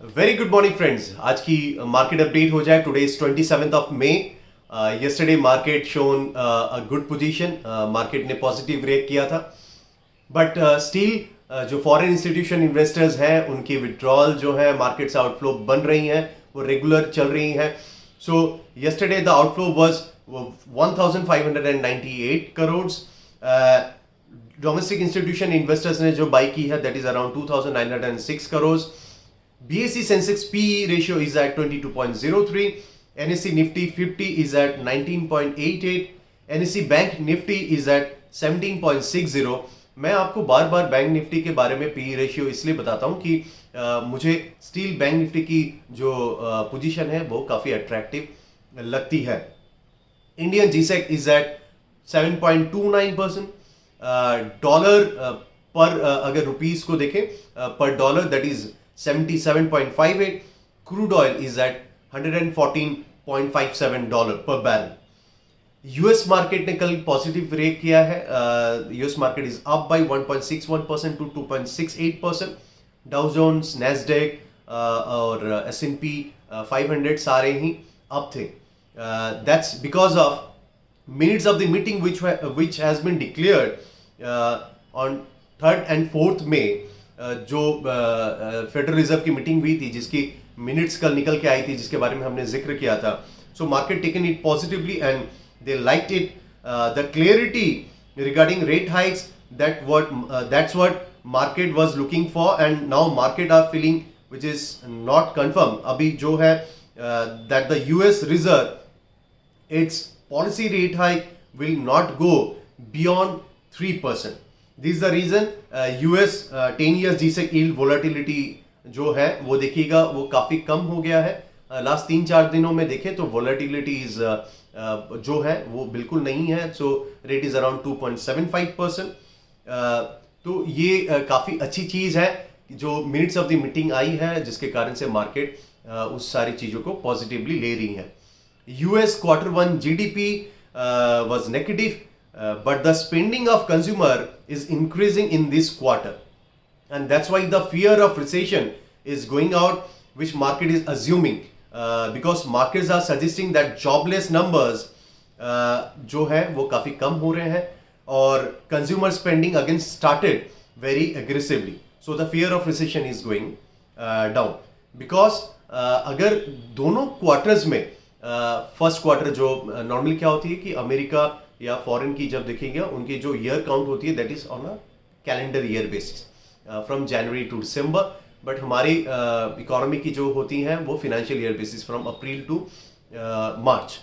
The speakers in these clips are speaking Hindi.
Very good morning friends. आज की मार्केट अपडेट हो जाए। Today is 27th of May. Yesterday market shown a good position. Market ने पॉजिटिव रिएक्ट किया था, बट स्टिल जो फॉरेन इंस्टीट्यूशन इन्वेस्टर्स हैं उनकी विड्रॉल जो है, मार्केट से आउटफ्लो बन रही हैं, वो रेगुलर चल रही हैं। सो yesterday the outflow was 1598 crore. Domestic institution investors ने जो बाई की है that is around 2906 crore. BSE Sensex PE ratio is at 22.03. NSE Nifty 50 is at 19.88. NSE Bank Nifty is at 17.60. मैं आपको बार बार बैंक निफ्टी के बारे में पी रेशियो इसलिए बताता हूं कि मुझे स्टील बैंक निफ्टी की जो पोजीशन है वो काफ़ी अट्रैक्टिव लगती है। Indian Gsec is at 7.29%। Dollar पर अगर रुपीस को देखें पर dollar that is 77.58. Crude oil is at $114.57 per barrel. US market ने कल पॉजिटिव रिएक्ट किया है। US market is up by 1.61% to 2.68%। Dow Jones, Nasdaq और S&P 500 सारे ही अप थे। That's because of minutes of the meeting which has been declared on 3rd and 4th May। जो फेडरल रिजर्व की मीटिंग हुई थी जिसकी मिनट्स कल निकल के आई थी, जिसके बारे में हमने जिक्र किया था। So market taken it positively and they liked it. The clarity regarding rate hikes that's what market was looking for and now market are feeling which is not confirm अभी जो है that the US reserve it's policy rate hike will not go beyond 3%। This the reason US 10 years Gsec yield volatility जो है वो देखिएगा वो काफी कम हो गया है। लास्ट 3-4 दिनों में देखें तो वोलेटिलिटी जो है वो बिल्कुल नहीं है। So rate is around 2.75%। तो ये काफी अच्छी चीज है जो minutes of the meeting I है, जिसके कारण से मार्केट उस सारी चीजों को पॉजिटिवली ले रही है। US Q1 GDP was negative, but the spending of consumer is increasing in this quarter, and that's why the fear of recession is going out, which market is assuming, because markets are suggesting that jobless numbers जो है वो काफी कम हो रहे हैं और consumer spending again started very aggressively, so the fear of recession is going down, because अगर दोनों क्वार्टर्स में फर्स्ट क्वार्टर जो नॉर्मली क्या होती है कि अमेरिका या फॉरेन की जब देखेंगे उनकी जो ईयर काउंट होती है that is on a calendar year basis from January to December, but हमारी इकोनॉमी की जो होती हैं वो financial year basis from April to March.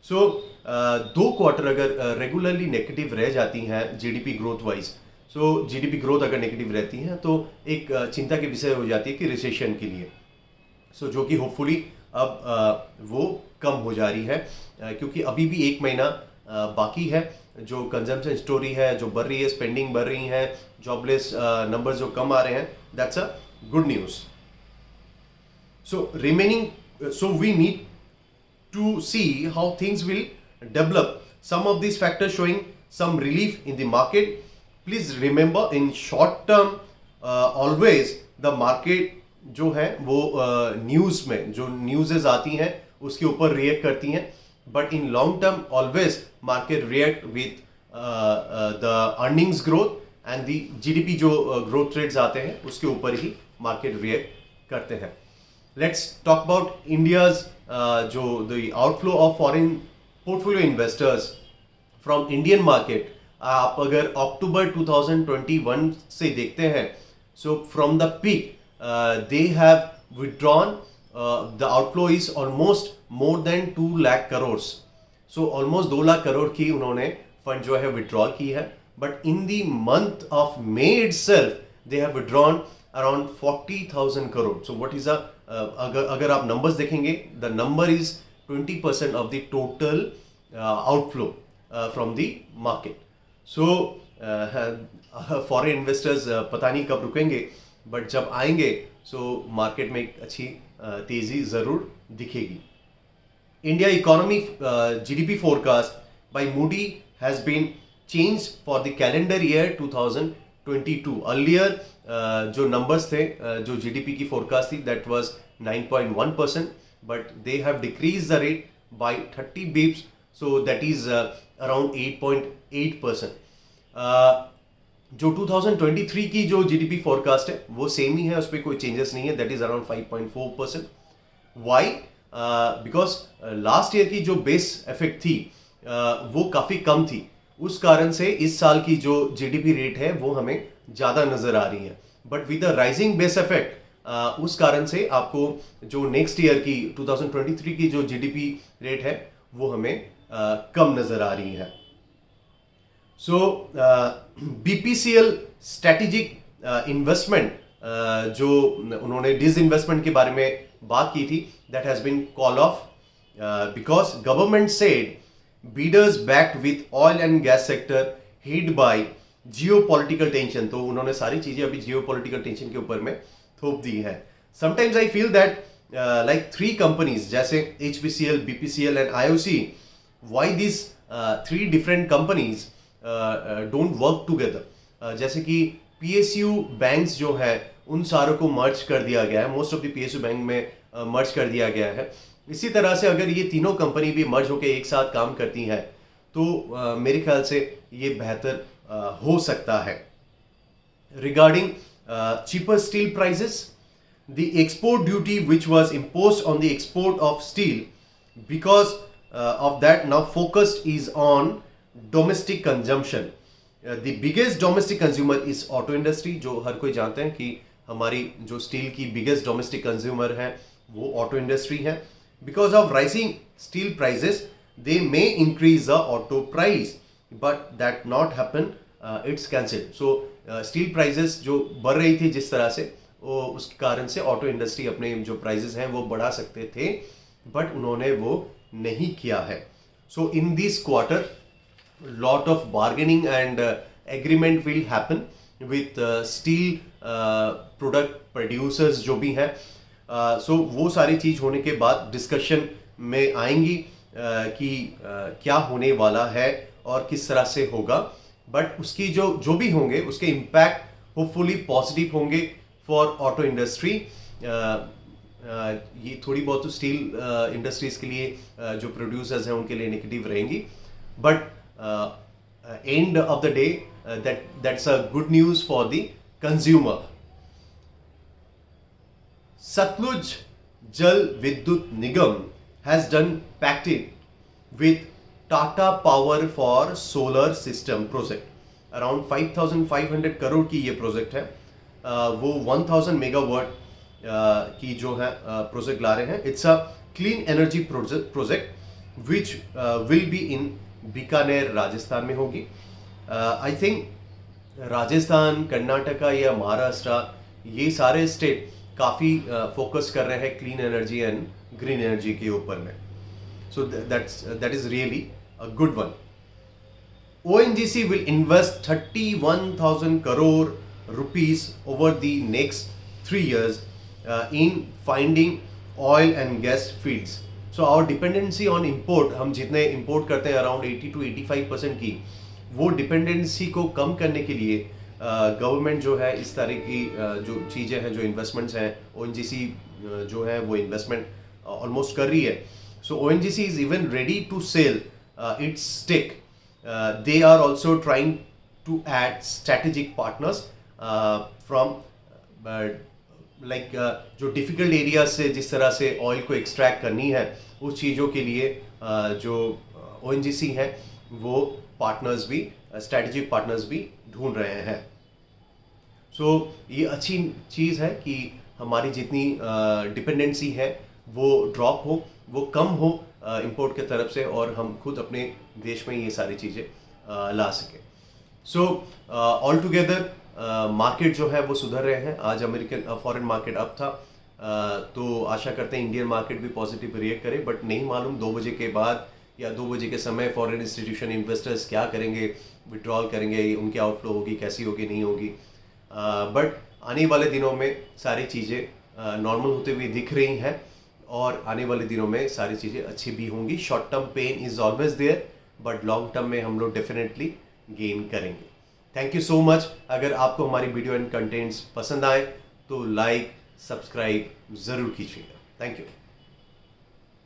So दो क्वार्टर अगर रेगुलरली नेगेटिव रह जाती हैं GDP growth wise, so GDP growth अगर नेगेटिव रहती हैं तो एक चिंता के विषय हो जाती है कि रिसेशन के लिए। सो जो कि होपफुली अब वो कम हो जा रही है, क्योंकि अभी भी एक महीना बाकी है। जो कंजम्पशन स्टोरी है जो बढ़ रही है, स्पेंडिंग बढ़ रही है, जॉबलेस नंबर्स जो कम आ रहे हैं, that's a good news. So we need to see how things will develop. Some of this factors showing some relief in the market. Please remember in short term always the market जो है वो न्यूज में जो न्यूज़ेस आती हैं उसके ऊपर रिएक्ट करती हैं, but in long term always market react with the earnings growth and the GDP जो ग्रोथ रेट्स आते हैं उसके ऊपर ही मार्केट रिएक्ट करते हैं। लेट्स टॉक अबाउट इंडियाज जो the outflow of foreign portfolio investors from Indian market. आप अगर अक्टूबर 2021 से देखते हैं, so from the peak they have withdrawn, the outflow is almost more than 2 lakh crores, so almost 2 lakh crore की उन्होंने फंड जो है विड्रॉल की है, but in the month of May itself they have withdrawn around 40,000 crore। so what is अगर आप नंबर्स देखेंगे the number is 20% of the total outflow from the market। so foreign investors पता नहीं कब रुकेंगे, बट जब आएंगे सो मार्केट में एक अच्छी तेजी जरूर दिखेगी। India economy GDP forecast by Moody has been changed for the calendar year 2022. Earlier जो नंबर्स थे, जो जीडीपी की फोरकास्ट थी, that was 9.1%, but they have decrease the rate by 30 bips, so that is around 8.8%. जो 2023 की जो जीडीपी फोरकास्ट है वो सेम ही है, उस पर कोई चेंजेस नहीं है, that is around 5.4%. Why? Because last year की जो बेस इफेक्ट थी वो काफ़ी कम थी, उस कारण से इस साल की जो जीडीपी रेट है वो हमें ज़्यादा नज़र आ रही है. But with the rising base effect उस कारण से आपको जो नेक्स्ट ईयर की 2023 की जो जीडीपी रेट है वो हमें कम नज़र आ रही है. सो बीपीसीएल स्ट्रेटेजिक इन्वेस्टमेंट, जो उन्होंने डिसइन्वेस्टमेंट के बारे में बात की थी, that has been call off because government said bidders backed with oil and gas sector hit by geopolitical tension. तो उन्होंने सारी चीजें अभी geopolitical tension के ऊपर में थोप दी है. Sometimes I feel that like 3 companies जैसे HPCL, BPCL and IOC, why these 3 different companies don't work together? जैसे कि PSU banks जो है उन सारों को मर्ज कर दिया गया है, most of the PSU bank में मर्ज कर दिया गया है. इसी तरह से अगर ये तीनों कंपनी भी मर्ज होकर एक साथ काम करती हैं तो मेरे ख्याल से ये बेहतर हो सकता है. Regarding cheaper steel prices, the export duty which was imposed on the export of steel, because of that now focused is on domestic consumption. The biggest domestic consumer is auto industry. जो हर कोई जानते हैं कि हमारी जो स्टील की बिगेस्ट डोमेस्टिक कंज्यूमर है वो ऑटो इंडस्ट्री है. Because of rising steel prices, they may increase the auto price, but that not happen. It's cancelled. So steel prices जो बढ़ रही थी जिस तरह से, वो उसके कारण से ऑटो इंडस्ट्री अपने जो प्राइजेस हैं वो बढ़ा सकते थे, बट उन्होंने वो नहीं किया है. So in this quarter, lot of bargaining and agreement will happen with steel product producers जो भी हैं. सो वो सारी चीज होने के बाद डिस्कशन में आएंगी कि क्या होने वाला है और किस तरह से होगा. बट उसकी जो भी होंगे उसके इम्पैक्ट होपफुली पॉजिटिव होंगे फॉर ऑटो इंडस्ट्री. ये थोड़ी बहुत तो स्टील इंडस्ट्रीज के लिए जो प्रोड्यूसर्स हैं उनके लिए नेगेटिव रहेंगी, but end of the day that's a good news for the consumer. Satluj Jal Vidyut Nigam has done pact with Tata Power for solar system project. Around 5,500 crore की ये प्रोजेक्ट है. वो 1,000 मेगावाट की जो है प्रोजेक्ट ला रहे हैं. It's a clean energy project which will be in Bikaner, Rajasthan में होगी. आई थिंक राजस्थान, कर्नाटका या महाराष्ट्र, ये सारे स्टेट काफ़ी फोकस कर रहे हैं clean energy and green energy के ऊपर में. सो that is really a good one. ONGC will invest 31,000 crore rupees over the next 3 years in finding oil and gas fields. So our dependency on import, हम जितने import करते हैं अराउंड 80 to 85% की, वो डिपेंडेंसी को कम करने के लिए गवर्नमेंट जो है इस तरह की जो चीज़ें हैं, जो इन्वेस्टमेंट्स हैं, ONGC जो है वो इन्वेस्टमेंट ऑलमोस्ट कर रही है. So ONGC is even ready to sell its stake. They are also trying to add strategic partners from like जो डिफिकल्ट एरिया से जिस तरह से ऑयल को एक्सट्रैक्ट करनी है, उस चीज़ों के लिए जो ONGC है वो पार्टनर्स भी, स्ट्रेटेजिक पार्टनर्स भी ढूंढ रहे हैं. सो ये अच्छी चीज़ है कि हमारी जितनी डिपेंडेंसी है वो ड्रॉप हो, वो कम हो इंपोर्ट के तरफ से, और हम खुद अपने देश में ये सारी चीज़ें ला सकें. सो ऑल टुगेदर मार्केट जो है वो सुधर रहे हैं. आज अमेरिकन फॉरेन मार्केट अप था, तो आशा करते हैं इंडियन मार्केट भी पॉजिटिव रिएक्ट करे, बट नहीं मालूम 2 बजे के बाद या 2 बजे के समय फॉरेन इंस्टीट्यूशन इन्वेस्टर्स क्या करेंगे, विड्रॉल करेंगे, उनकी आउटफ्लो होगी, कैसी होगी, नहीं होगी. बट आने वाले दिनों में सारी चीज़ें नॉर्मल होते हुए दिख रही हैं, और आने वाले दिनों में सारी चीज़ें अच्छी भी होंगी. Short term pain is always there, but long term में हम लोग डेफिनेटली गेन करेंगे. Thank you so much. अगर आपको हमारी वीडियो एंड कंटेंट्स पसंद आए तो लाइक सब्सक्राइब जरूर कीजिएगा। Thank you.